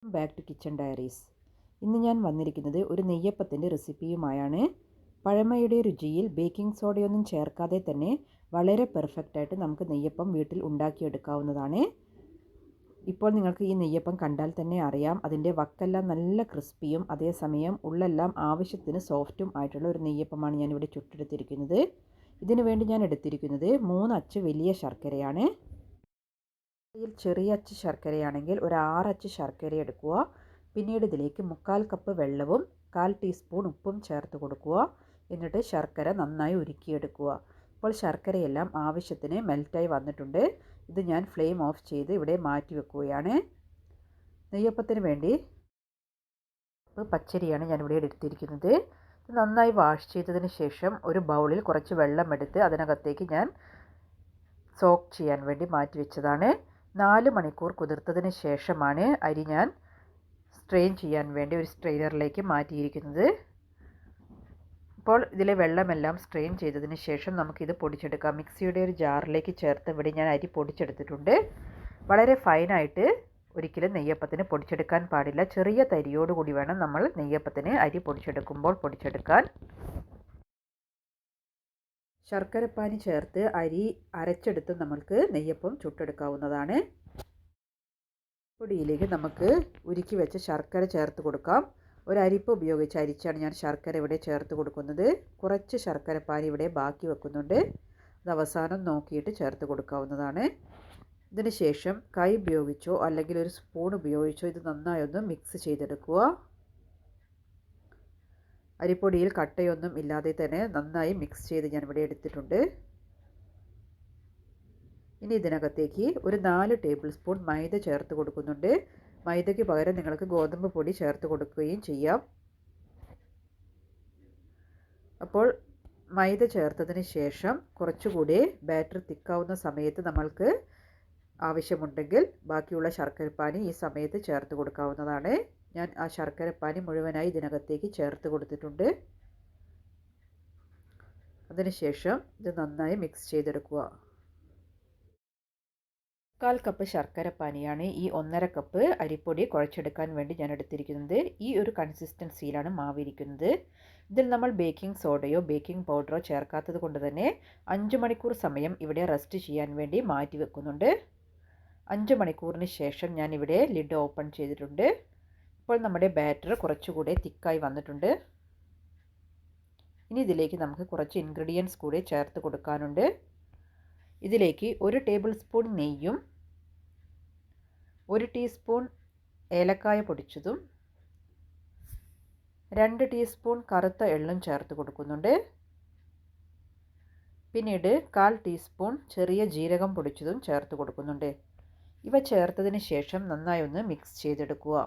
Back to kitchen diaries. ഇന്ന് ഞാൻ വന്നിരിക്കുന്നത് ഒരു നെയ്യപ്പത്തിൻ്റെ റെസിപ്പിയുമായാണ്. പഴമയുടെ രുചിയിൽ ബേക്കിംഗ് സോഡയൊന്നും ചേർക്കാതെ തന്നെ വളരെ പെർഫെക്റ്റായിട്ട് നമുക്ക് നെയ്യപ്പം വീട്ടിൽ ഉണ്ടാക്കിയെടുക്കാവുന്നതാണ്. ഇപ്പോൾ നിങ്ങൾക്ക് ഈ നെയ്യപ്പം കണ്ടാൽ തന്നെ അറിയാം, അതിൻ്റെ വക്കെല്ലാം നല്ല ക്രിസ്പിയും അതേസമയം ഉള്ളെല്ലാം ആവശ്യത്തിന് സോഫ്റ്റും ആയിട്ടുള്ള ഒരു നെയ്യപ്പമാണ് ഞാനിവിടെ ചുട്ടെടുത്തിരിക്കുന്നത്. ഇതിനു വേണ്ടി ഞാൻ എടുത്തിരിക്കുന്നത് 3 അച്ച് വലിയ ശർക്കരയാണ്. ചെറിയ അച്ച് ശർക്കരയാണെങ്കിൽ ഒരു 6 അച്ച് ശർക്കര എടുക്കുക. പിന്നീട് ഇതിലേക്ക് 1/4 കപ്പ് വെള്ളവും 1/4 ടീസ്പൂൺ ഉപ്പും ചേർത്ത് കൊടുക്കുക. എന്നിട്ട് ശർക്കര നന്നായി ഉരുക്കിയെടുക്കുക. ഇപ്പോൾ ശർക്കരയെല്ലാം ആവശ്യത്തിന് മെൽറ്റായി വന്നിട്ടുണ്ട്. ഇത് ഞാൻ ഫ്ലെയിം ഓഫ് ചെയ്ത് ഇവിടെ മാറ്റി വെക്കുകയാണ്. നെയ്യപ്പത്തിന് വേണ്ടി പച്ചരിയാണ് ഞാനിവിടെ എടുത്തിരിക്കുന്നത്. നന്നായി വാഷ് ചെയ്തതിന് ശേഷം ഒരു ബൗളിൽ കുറച്ച് വെള്ളം എടുത്ത് അതിനകത്തേക്ക് ഞാൻ സോക്ക് ചെയ്യാൻ വേണ്ടി മാറ്റി വെച്ചതാണ്. 4 മണിക്കൂർ കുതിർത്തതിന് ശേഷമാണ് അരി ഞാൻ സ്ട്രെയിൻ ചെയ്യാൻ വേണ്ടി ഒരു സ്ട്രെയിനറിലേക്ക് മാറ്റിയിരിക്കുന്നത്. ഇപ്പോൾ ഇതിലെ വെള്ളമെല്ലാം സ്ട്രെയിൻ ചെയ്തതിന് ശേഷം നമുക്കിത് പൊടിച്ചെടുക്കാം. മിക്സിയുടെ ഒരു ജാറിലേക്ക് ചേർത്ത് ഇവിടെ ഞാൻ അരി പൊടിച്ചെടുത്തിട്ടുണ്ട്. വളരെ ഫൈനായിട്ട് ഒരിക്കലും നെയ്യപ്പത്തിന് പൊടിച്ചെടുക്കാൻ പാടില്ല. ചെറിയ തരിയോടുകൂടി വേണം നമ്മൾ നെയ്യപ്പത്തിന് അരി പൊടിച്ചെടുക്കാൻ. ശർക്കരപ്പാനി ചേർത്ത് അരി അരച്ചെടുത്ത് നമ്മൾക്ക് നെയ്യപ്പം ചുട്ടെടുക്കാവുന്നതാണ്. പൊടിയിലേക്ക് നമുക്ക് ഉരുക്കി വെച്ച ശർക്കര ചേർത്ത് കൊടുക്കാം. ഒരു അരിപ്പ ഉപയോഗിച്ച് അരിച്ചാണ് ഞാൻ ശർക്കര ഇവിടെ ചേർത്ത് കൊടുക്കുന്നത്. കുറച്ച് ശർക്കരപ്പാനി ഇവിടെ ബാക്കി വെക്കുന്നുണ്ട്. അത് അവസാനം നോക്കിയിട്ട് ചേർത്ത് കൊടുക്കാവുന്നതാണ്. ഇതിന് ശേഷം കൈ ഉപയോഗിച്ചോ അല്ലെങ്കിൽ ഒരു സ്പൂൺ ഉപയോഗിച്ചോ ഇത് നന്നായി ഒന്ന് മിക്സ് ചെയ്തെടുക്കുക. അരിപ്പൊടിയിൽ കട്ടയൊന്നും ഇല്ലാതെ തന്നെ നന്നായി മിക്സ് ചെയ്ത് ഞാൻ ഇവിടെ എടുത്തിട്ടുണ്ട്. ഇനി ഇതിനകത്തേക്ക് ഒരു 4 ടേബിൾ സ്പൂൺ മൈദ ചേർത്ത് കൊടുക്കുന്നുണ്ട്. മൈദയ്ക്ക് പകരം നിങ്ങൾക്ക് ഗോതമ്പ് പൊടി ചേർത്ത് കൊടുക്കുകയും ചെയ്യാം. അപ്പോൾ മൈദ ചേർത്തതിന് ശേഷം കുറച്ചുകൂടി ബാറ്റർ തിക്കാവുന്ന സമയത്ത് നമ്മൾക്ക് ആവശ്യമുണ്ടെങ്കിൽ ബാക്കിയുള്ള ശർക്കരപ്പാനി ഈ സമയത്ത് ചേർത്ത് കൊടുക്കാവുന്നതാണ്. ഞാൻ ആ ശർക്കരപ്പാനി മുഴുവനായി ഇതിനകത്തേക്ക് ചേർത്ത് കൊടുത്തിട്ടുണ്ട്. അതിനുശേഷം ഇത് നന്നായി മിക്സ് ചെയ്തെടുക്കുക. 1/4 കപ്പ് ശർക്കരപ്പാനിയാണ് ഈ 1.5 കപ്പ് അരിപ്പൊടി കുഴച്ചെടുക്കാൻ വേണ്ടി ഞാൻ എടുത്തിരിക്കുന്നത്. ഈ ഒരു കൺസിസ്റ്റൻസിയിലാണ് മാവിരിക്കുന്നത്. ഇതിൽ നമ്മൾ ബേക്കിംഗ് സോഡയോ ബേക്കിംഗ് പൗഡറോ ചേർക്കാത്തത് കൊണ്ട് തന്നെ 5 മണിക്കൂർ സമയം ഇവിടെ റെസ്റ്റ് ചെയ്യാൻ വേണ്ടി മാറ്റി വെക്കുന്നുണ്ട്. 5 മണിക്കൂറിന് ശേഷം ഞാൻ ഇവിടെ ലിഡ് ഓപ്പൺ ചെയ്തിട്ടുണ്ട്. ഇപ്പോൾ നമ്മുടെ ബാറ്റർ കുറച്ചുകൂടി തിക്കായി വന്നിട്ടുണ്ട്. ഇനി ഇതിലേക്ക് നമുക്ക് കുറച്ച് ഇൻഗ്രീഡിയൻസ് കൂടി ചേർത്ത് കൊടുക്കാനുണ്ട്. ഇതിലേക്ക് 1 ടേബിൾ സ്പൂൺ നെയ്യും 1 ടീസ്പൂൺ ഏലക്കായ പൊടിച്ചതും 2 ടീസ്പൂൺ കറുത്ത എള്ളും ചേർത്ത് കൊടുക്കുന്നുണ്ട്. പിന്നീട് 1/4 ടീസ്പൂൺ ചെറിയ ജീരകം പൊടിച്ചതും ചേർത്ത് കൊടുക്കുന്നുണ്ട്. ഇവ ചേർത്തതിന് ശേഷം നന്നായി ഒന്ന് മിക്സ് ചെയ്തെടുക്കുക.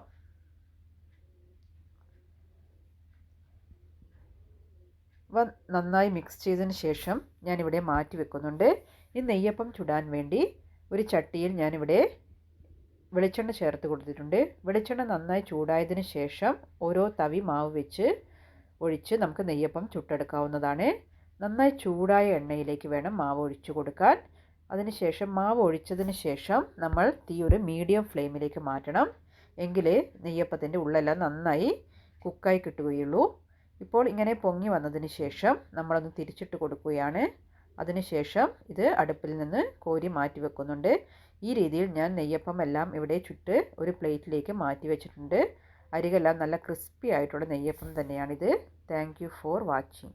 നന്നായി മിക്സ് ചെയ്തതിന് ശേഷം ഞാനിവിടെ മാറ്റി വെക്കുന്നുണ്ട്. ഈ നെയ്യപ്പം ചുടാൻ വേണ്ടി ഒരു ചട്ടിയിൽ ഞാനിവിടെ വെളിച്ചെണ്ണ ചേർത്ത് കൊടുത്തിട്ടുണ്ട്. വെളിച്ചെണ്ണ നന്നായി ചൂടായതിന് ശേഷം ഓരോ തവി മാവ് വെച്ച് ഒഴിച്ച് നമുക്ക് നെയ്യപ്പം ചുട്ടെടുക്കാവുന്നതാണ്. നന്നായി ചൂടായ എണ്ണയിലേക്ക് വേണം മാവ് ഒഴിച്ചു കൊടുക്കാൻ. അതിനുശേഷം മാവ് ഒഴിച്ചതിന് ശേഷം നമ്മൾ തീ ഒരു മീഡിയം ഫ്ലെയിമിലേക്ക് മാറ്റണം. എങ്കിലേ നെയ്യപ്പത്തിൻ്റെ ഉള്ളെല്ലാം നന്നായി കുക്കായി കിട്ടുകയുള്ളൂ. ഇപ്പോൾ ഇങ്ങനെ പൊങ്ങി വന്നതിന് ശേഷം നമ്മളൊന്ന് തിരിച്ചിട്ട് കൊടുക്കുകയാണ്. അതിനുശേഷം ഇത് അടുപ്പിൽ നിന്ന് കോരി മാറ്റി വെക്കുന്നുണ്ട്. ഈ രീതിയിൽ ഞാൻ നെയ്യപ്പം എല്ലാം ഇവിടെ ചുട്ട് ഒരു പ്ലേറ്റിലേക്ക് മാറ്റി വെച്ചിട്ടുണ്ട്. അരികെല്ലാം നല്ല ക്രിസ്പി ആയിട്ടുള്ള നെയ്യപ്പം തന്നെയാണിത്. Thank you for watching.